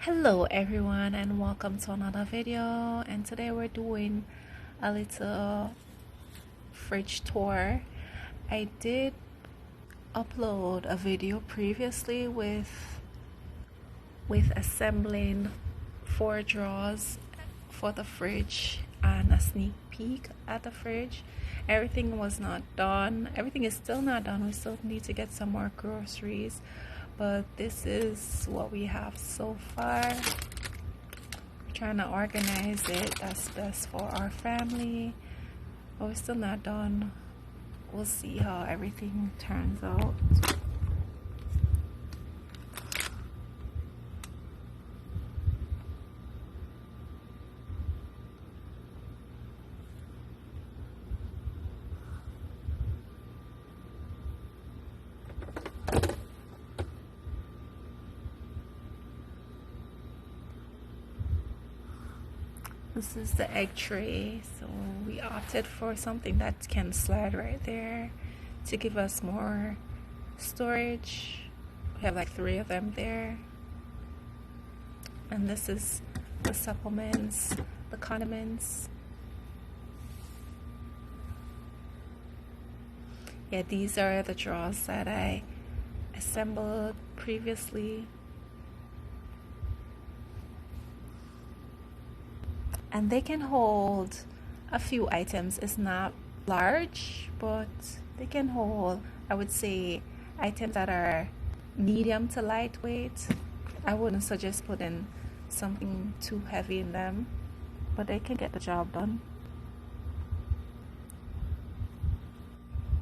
Hello everyone and welcome to another video, and today we're doing a little fridge tour. I did upload a video previously with assembling 4 drawers for the fridge and a sneak peek at the fridge. Everything was not done. Everything is still not done. We still need to get some more groceries, but this is what we have so far. We're trying to organize it that's best for our family, but we're still not done. We'll see how everything turns out. This is the egg tray, so we opted for something that can slide right there to give us more storage. We have like 3 of them there. And this is the supplements, the condiments. Yeah, these are the drawers that I assembled previously. And they can hold a few items. It's not large, but they can hold, I would say, items that are medium to lightweight. I wouldn't suggest putting something too heavy in them, but they can get the job done.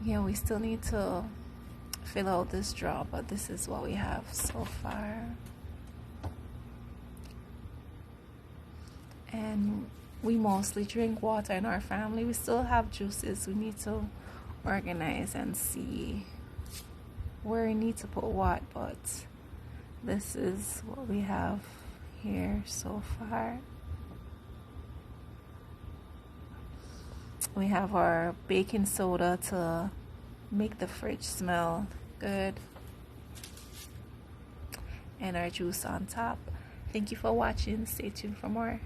Yeah, we still need to fill out this drawer, but this is what we have so far. And we mostly drink water in our family. We still have juices. We need to organize and see where we need to put what, but this is what we have here so far. We have our baking soda to make the fridge smell good, and our juice on top. Thank you for watching. Stay tuned for more.